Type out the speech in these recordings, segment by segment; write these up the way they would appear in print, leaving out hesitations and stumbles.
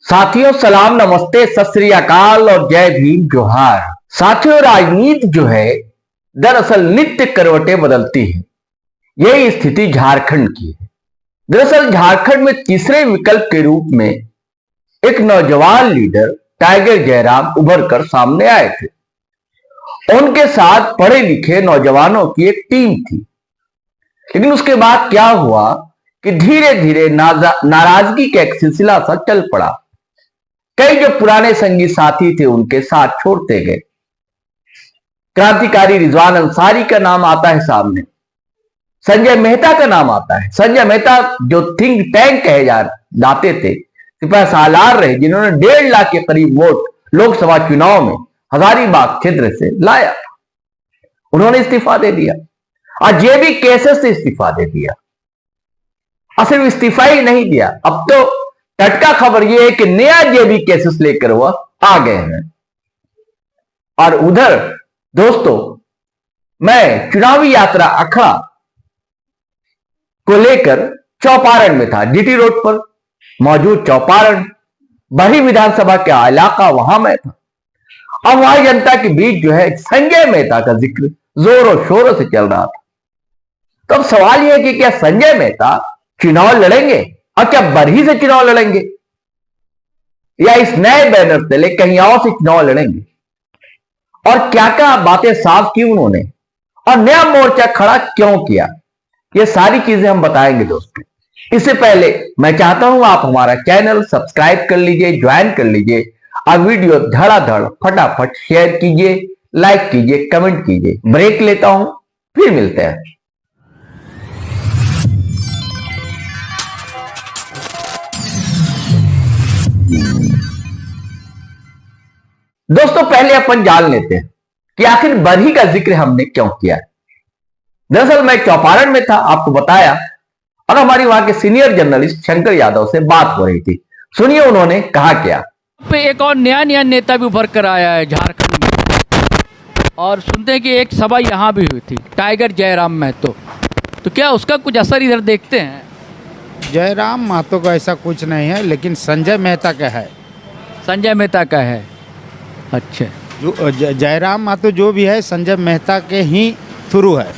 साथियों सलाम नमस्ते सत श्री अकाल और जय भीम जोहार। साथियों राजनीति जो है दरअसल नित्य करवटें बदलती है। यही स्थिति झारखंड की है। दरअसल झारखंड में तीसरे विकल्प के रूप में एक नौजवान लीडर टाइगर जयराम उभर कर सामने आए थे। उनके साथ पढ़े लिखे नौजवानों की एक टीम थी। लेकिन उसके बाद क्या हुआ कि धीरे धीरे नाराजगी का एक सिलसिला सा चल पड़ा। कई जो पुराने संगी साथी थे उनके साथ छोड़ते गए। क्रांतिकारी रिजवान अंसारी का नाम आता है सामने, संजय मेहता का नाम आता है। संजय मेहता जो थिंक टैंक कहे जाते थे, सिपह सालार रहे, जिन्होंने 1.5 लाख के करीब वोट लोकसभा चुनाव में हजारीबाग क्षेत्र से लाया, उन्होंने इस्तीफा दे दिया। और जेबी केसेस से इस्तीफा दे दिया। और सिर्फ इस्तीफा ही नहीं दिया, अब तो टटका खबर यह है कि नया जेबी केसेस लेकर वह आ गए हैं। और उधर दोस्तों, मैं चुनावी यात्रा अखड़ा को लेकर चौपारण में था। जीटी रोड पर मौजूद चौपारण बड़ी विधानसभा का इलाका, वहां मैं था। अब वहां जनता के बीच जो है संजय मेहता का जिक्र जोरों शोरों से चल रहा था। तो अब सवाल यह है कि क्या संजय मेहता चुनाव लड़ेंगे और क्या बरही से चुनाव लड़ेंगे या इस नए बैनर से ले कहीं और से चुनाव लड़ेंगे, और क्या क्या बातें साफ की उन्होंने, और नया मोर्चा खड़ा क्यों किया, ये सारी चीजें हम बताएंगे दोस्तों। इससे पहले मैं चाहता हूं आप हमारा चैनल सब्सक्राइब कर लीजिए, ज्वाइन कर लीजिए, और वीडियो धड़ाधड़ फटाफट शेयर कीजिए, लाइक कीजिए, कमेंट कीजिए। ब्रेक लेता हूं, फिर मिलते हैं। दोस्तों पहले अपन जान लेते हैं कि आखिर बरही का जिक्र हमने क्यों किया। दरअसल मैं चौपारण में था, आपको बताया, और हमारी वहां के सीनियर जर्नलिस्ट शंकर यादव से बात हो रही थी। सुनिए उन्होंने कहा क्या। पे एक और नया नेता भी उभर कर आया है झारखंड में, और सुनते हैं कि एक सभा यहाँ भी हुई थी, टाइगर जयराम महतो। तो क्या उसका कुछ असर इधर देखते हैं? जयराम महतो का ऐसा कुछ नहीं है, लेकिन संजय मेहता का है। संजय मेहता का है। अच्छा, जो जयराम महतो जो भी है संजय मेहता के ही थ्रू है।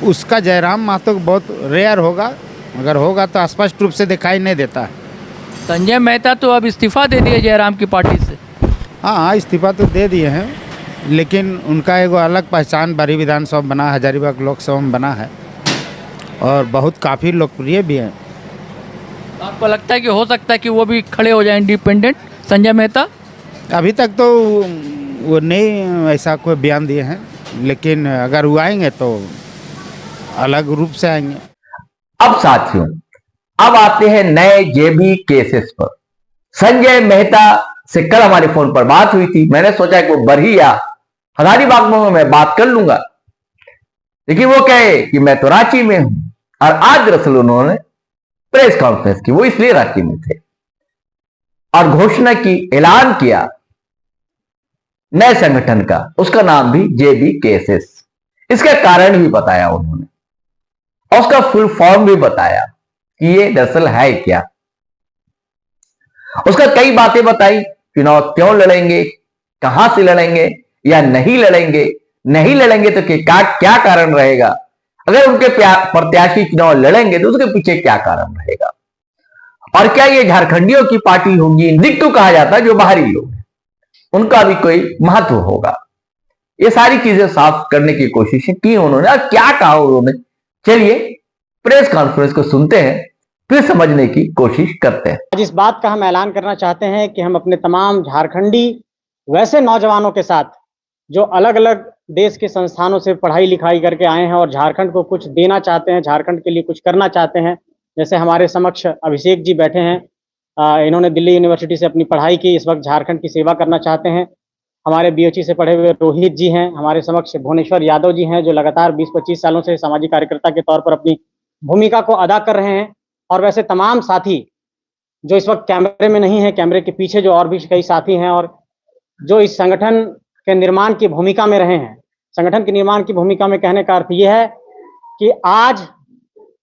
उसका जयराम महतो बहुत रेयर होगा, अगर होगा तो स्पष्ट रूप से दिखाई नहीं देता है। संजय मेहता तो अब इस्तीफा दे दिए जयराम की पार्टी से। हाँ, इस्तीफा तो दे दिए हैं, लेकिन उनका एगो अलग पहचान बड़ी विधानसभा बना, हजारीबाग लोकसभा में बना है, और बहुत काफ़ी लोकप्रिय भी है। आपको लगता है कि हो सकता है कि वो भी खड़े हो जाए इंडिपेंडेंट संजय मेहता? अभी तक तो वो नहीं ऐसा कोई बयान दिए हैं, लेकिन अगर वो आएंगे तो अलग रूप से आएंगे। अब साथियों, अब आते हैं नए जेबी केसेस पर। संजय मेहता से कल हमारे फोन पर बात हुई थी। मैंने सोचा कि वो बरही या हजारीबाग में मैं बात कर लूंगा, लेकिन वो कहे कि मैं तो रांची में हूं। और आज दरअसल उन्होंने प्रेस कॉन्फ्रेंस की, वो इसलिए रांची में थे, और घोषणा की, ऐलान किया नए संगठन का। उसका नाम भी जेबी केसेस। इसका कारण भी बताया उन्होंने, और उसका फुल फॉर्म भी बताया कि ये दरअसल है क्या। उसका कई बातें बताई, चुनाव क्यों लड़ेंगे, कहां से लड़ेंगे या नहीं लड़ेंगे, नहीं लड़ेंगे तो क्या कारण रहेगा, अगर उनके प्रत्याशी चुनाव लड़ेंगे तो उसके पीछे क्या कारण रहेगा, और क्या ये झारखंडियों की पार्टी होगी। दिक्कू कहा जाता है जो बाहरी लोग हैं, उनका भी कोई महत्व होगा। ये सारी चीजें साफ करने की कोशिशें की उन्होंने, और क्या कहा उन्होंने, चलिए प्रेस कॉन्फ्रेंस को सुनते हैं, फिर समझने की कोशिश करते हैं। आज इस बात का हम ऐलान करना चाहते हैं कि हम अपने तमाम झारखंडी वैसे नौजवानों के साथ जो अलग अलग देश के संस्थानों से पढ़ाई लिखाई करके आए हैं और झारखंड को कुछ देना चाहते हैं, झारखंड के लिए कुछ करना चाहते हैं, जैसे हमारे समक्ष अभिषेक जी बैठे हैं, इन्होंने दिल्ली यूनिवर्सिटी से अपनी पढ़ाई की, इस वक्त झारखंड की सेवा करना चाहते हैं। हमारे बीओची से पढ़े हुए रोहित जी हैं, हमारे समक्ष भुवनेश्वर यादव जी हैं, जो लगातार 20-25 सालों से सामाजिक कार्यकर्ता के तौर पर अपनी भूमिका को अदा कर रहे हैं। और वैसे तमाम साथी जो इस वक्त कैमरे में नहीं है, कैमरे के पीछे जो और भी कई साथी हैं, और जो इस संगठन के निर्माण की भूमिका में रहे हैं। संगठन के निर्माण की भूमिका में कहने का अर्थ यह है कि आज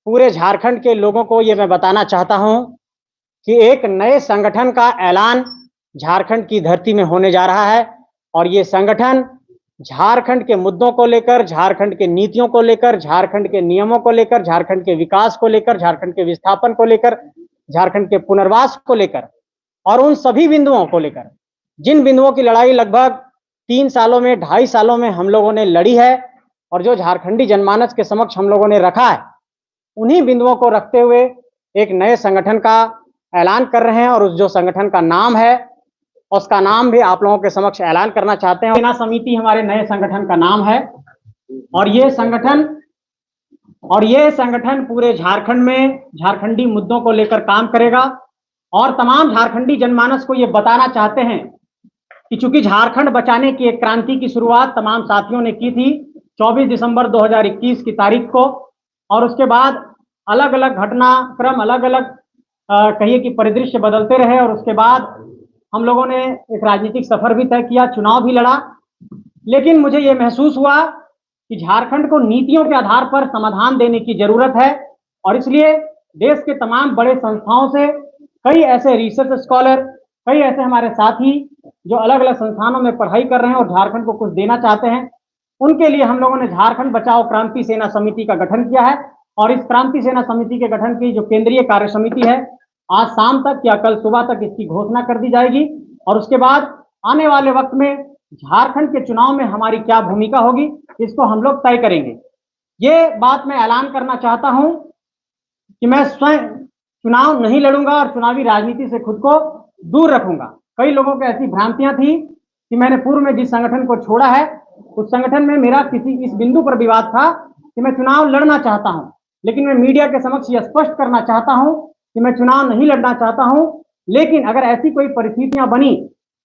पूरे झारखंड के लोगों को ये मैं बताना चाहता हूं कि एक नए संगठन का ऐलान झारखंड की धरती में होने जा रहा है और ये संगठन झारखंड के मुद्दों को लेकर, झारखंड के नीतियों को लेकर, झारखंड के नियमों को लेकर, झारखंड के विकास को लेकर, झारखंड के विस्थापन को लेकर, झारखंड के पुनर्वास को लेकर और उन सभी बिंदुओं को लेकर जिन बिंदुओं की लड़ाई लगभग 3 सालों में, 2.5 सालों में हम लोगों ने लड़ी है और जो झारखंडी जनमानस के समक्ष हम लोगों ने रखा है, उन्हीं बिंदुओं को रखते हुए एक नए संगठन का ऐलान कर रहे हैं। और उस जो संगठन का नाम है उसका नाम भी आप लोगों के समक्ष ऐलान करना चाहते हैं। सेना समिति हमारे नए संगठन का नाम है और ये संगठन पूरे झारखंड में झारखंडी मुद्दों को लेकर काम करेगा और तमाम झारखंडी जनमानस को ये बताना चाहते हैं कि चूंकि झारखंड बचाने की एक क्रांति की शुरुआत तमाम साथियों ने की थी 24 दिसंबर 2021 की तारीख को, और उसके बाद अलग अलग घटनाक्रम, अलग अलग कहिए कि परिदृश्य बदलते रहे और उसके बाद हम लोगों ने एक राजनीतिक सफर भी तय किया, चुनाव भी लड़ा। लेकिन मुझे ये महसूस हुआ कि झारखंड को नीतियों के आधार पर समाधान देने की जरूरत है और इसलिए देश के तमाम बड़े संस्थाओं से कई ऐसे रिसर्च स्कॉलर, कई ऐसे हमारे साथी जो अलग अलग संस्थानों में पढ़ाई कर रहे हैं और झारखंड को कुछ देना चाहते हैं, उनके लिए हम लोगों ने झारखंड बचाओ क्रांति सेना समिति का गठन किया है। और इस क्रांति सेना समिति के गठन की जो केंद्रीय कार्य समिति है, आज शाम तक या कल सुबह तक इसकी घोषणा कर दी जाएगी और उसके बाद आने वाले वक्त में झारखंड के चुनाव में हमारी क्या भूमिका होगी इसको हम लोग तय करेंगे। ये बात मैं ऐलान करना चाहता हूं कि मैं स्वयं चुनाव नहीं लड़ूंगा और चुनावी राजनीति से खुद को दूर रखूंगा। कई लोगों को ऐसी भ्रांतियां थी कि मैंने पूर्व में जिस संगठन को छोड़ा है उस संगठन में मेरा किसी इस बिंदु पर विवाद था कि मैं चुनाव लड़ना चाहता हूं, लेकिन मैं मीडिया के समक्ष यह स्पष्ट करना चाहता हूं कि मैं चुनाव नहीं लड़ना चाहता हूं। लेकिन अगर ऐसी कोई परिस्थितियां बनी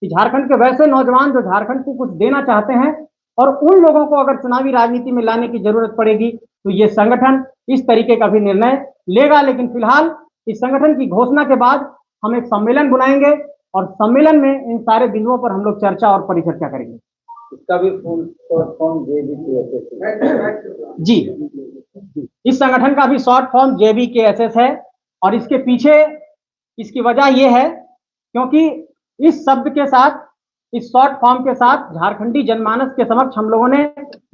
कि झारखंड के वैसे नौजवान जो झारखंड को कुछ देना चाहते हैं और उन लोगों को अगर चुनावी राजनीति में लाने की जरूरत पड़ेगी तो ये संगठन इस तरीके का भी निर्णय लेगा। लेकिन फिलहाल इस संगठन की घोषणा के बाद हम एक सम्मेलन बुलाएंगे और सम्मेलन में इन सारे बिंदुओं पर हम लोग चर्चा और परिचर्चा करेंगे। इसका भी फॉर्म जी, इस संगठन का भी शॉर्ट फॉर्म JBKSS है और इसके पीछे इसकी वजह यह है क्योंकि इस शब्द के साथ, इस शॉर्ट फॉर्म के साथ झारखंडी जनमानस के समक्ष हम लोगों ने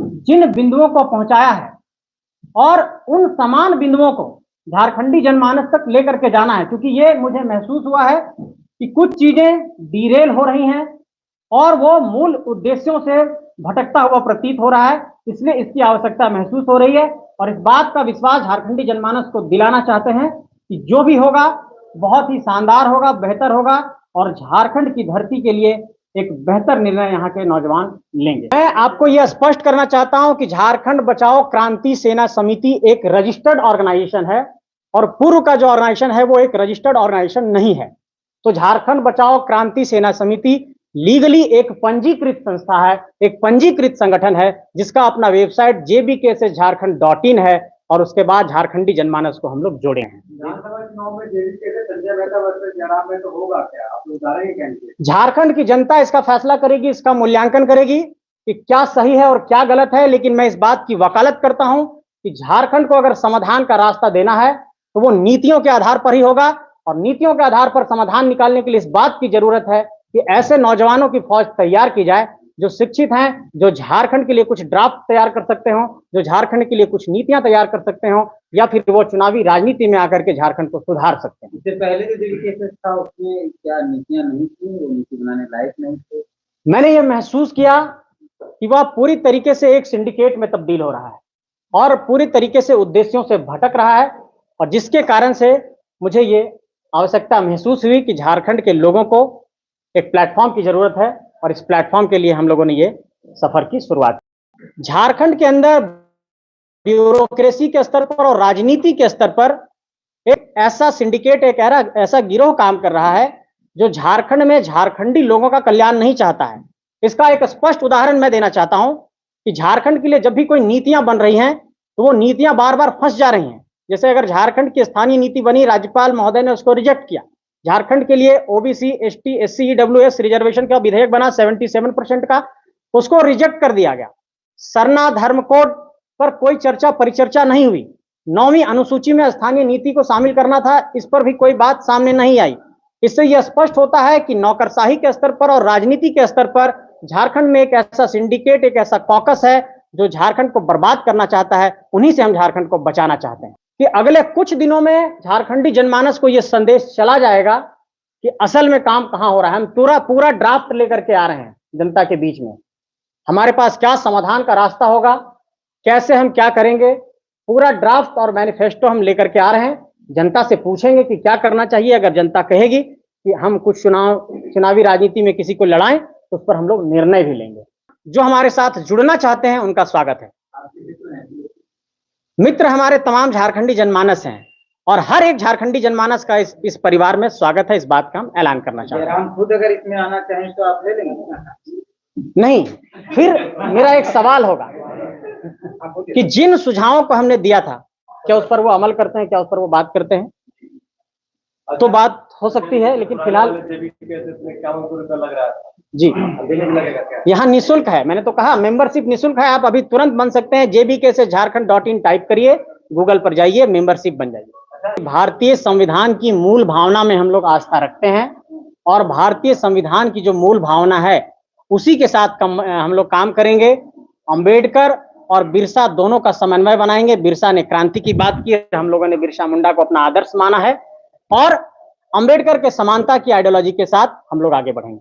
जिन बिंदुओं को पहुंचाया है और उन समान बिंदुओं को झारखंडी जनमानस तक लेकर के जाना है, क्योंकि ये मुझे महसूस हुआ है कि कुछ चीजें डीरेल हो रही हैं और वो मूल उद्देश्यों से भटकता हुआ प्रतीत हो रहा है, इसलिए इसकी आवश्यकता महसूस हो रही है और इस बात का विश्वास झारखंडी जनमानस को दिलाना चाहते हैं कि जो भी होगा बहुत ही शानदार होगा, बेहतर होगा और झारखंड की धरती के लिए एक बेहतर निर्णय यहाँ के नौजवान लेंगे। मैं आपको यह स्पष्ट करना चाहता हूं कि झारखंड बचाओ क्रांति सेना समिति एक रजिस्टर्ड ऑर्गेनाइजेशन है और पूर्व का जो ऑर्गेनाइजेशन है वो एक रजिस्टर्ड ऑर्गेनाइजेशन नहीं है। तो झारखंड बचाओ क्रांति सेना समिति लीगली एक पंजीकृत संस्था है, एक पंजीकृत संगठन है जिसका अपना वेबसाइट jbkssjharkhand.in है और उसके बाद झारखंडी जनमानस को हम लोग जोड़े हैं। विधानसभा चुनाव में JBK संजय मेहता वर्सेस जयराम में तो होगा क्या, आप लोग डालेंगे कैंडिडेट? झारखंड की जनता इसका फैसला करेगी, इसका मूल्यांकन करेगी कि क्या सही है और क्या गलत है। लेकिन मैं इस बात की वकालत करता हूं कि झारखंड को अगर समाधान का रास्ता देना है तो वो नीतियों के आधार पर ही होगा और नीतियों के आधार पर समाधान निकालने के लिए इस बात की जरूरत है कि ऐसे नौजवानों की फौज तैयार की जाए जो शिक्षित हैं, जो झारखंड के लिए कुछ ड्राफ्ट तैयार कर सकते हो, जो झारखंड के लिए कुछ नीतियां तैयार कर सकते हो या फिर वो चुनावी राजनीति में आकर के झारखंड को सुधार सकते हैं। इससे पहले जो JBK था उसमें क्या नीतियां नहीं थी, वो नीति बनाने लायक नहीं थे? मैंने ये महसूस किया कि वह पूरी तरीके से एक सिंडिकेट में तब्दील हो रहा है और पूरी तरीके से उद्देश्यों से भटक रहा है और जिसके कारण से मुझे ये आवश्यकता महसूस हुई कि झारखंड के लोगों को एक प्लेटफॉर्म की जरूरत है और इस प्लेटफॉर्म के लिए हम लोगों ने ये सफर की शुरुआत की। झारखंड के अंदर ब्यूरोक्रेसी के स्तर पर और राजनीति के स्तर पर एक ऐसा सिंडिकेट, एक ऐसा गिरोह काम कर रहा है जो झारखंड में झारखंडी लोगों का कल्याण नहीं चाहता है। इसका एक स्पष्ट उदाहरण मैं देना चाहता हूं कि झारखंड के लिए जब भी कोई नीतियां बन रही हैं तो वो नीतियां बार बार फंस जा रही हैं। जैसे अगर झारखंड की स्थानीय नीति बनी, राज्यपाल महोदय ने उसको रिजेक्ट किया। झारखंड के लिए OBC ST SC EWS reservation का विधेयक बना 77% का, उसको रिजेक्ट कर दिया गया। सरना धर्म कोड पर कोई चर्चा परिचर्चा नहीं हुई। 9वीं अनुसूची में स्थानीय नीति को शामिल करना था, इस पर भी कोई बात सामने नहीं आई। इससे यह स्पष्ट होता है कि नौकरशाही के स्तर पर और राजनीति के स्तर पर झारखंड में एक ऐसा सिंडिकेट, एक ऐसा कॉकस है जो झारखंड को बर्बाद करना चाहता है। उन्हीं से हम झारखंड को बचाना चाहते हैं कि अगले कुछ दिनों में झारखंडी जनमानस को यह संदेश चला जाएगा कि असल में काम कहां हो रहा है। हम पूरा ड्राफ्ट लेकर के आ रहे हैं जनता के बीच में। हमारे पास क्या समाधान का रास्ता होगा, कैसे हम क्या करेंगे, पूरा ड्राफ्ट और मैनिफेस्टो हम लेकर के आ रहे हैं। जनता से पूछेंगे कि क्या करना चाहिए। अगर जनता कहेगी कि हम कुछ चुनावी राजनीति में किसी को लड़ाएं तो उस पर हम लोग निर्णय भी लेंगे। जो हमारे साथ जुड़ना चाहते हैं उनका स्वागत है। मित्र हमारे तमाम झारखंडी जनमानस हैं और हर एक झारखंडी जनमानस का इस परिवार में स्वागत है। इस बात का हम ऐलान करना चाहते हैं। खुद अगर इसमें आना चाहें तो आप ले लेंगे? नहीं, फिर मेरा एक सवाल होगा कि जिन सुझावों को हमने दिया था क्या उस पर वो अमल करते हैं, क्या उस पर वो बात करते हैं? तो बात हो सकती है, लेकिन फिलहाल जी यहाँ निःशुल्क है। मैंने तो कहा मेंबरशिप निःशुल्क है। आप अभी तुरंत बन सकते हैं। JBK से झारखंड.in टाइप करिए, गूगल पर जाइए, मेंबरशिप बन जाइए। भारतीय संविधान की मूल भावना में हम लोग आस्था रखते हैं और भारतीय संविधान की जो मूल भावना है उसी के साथ हम लोग काम करेंगे। अंबेडकर और बिरसा दोनों का समन्वय बनाएंगे। बिरसा ने क्रांति की बात की, हम लोगों ने बिरसा मुंडा को अपना आदर्श माना है और अंबेडकर के समानता की आइडियोलॉजी के साथ हम लोग आगे बढ़ेंगे।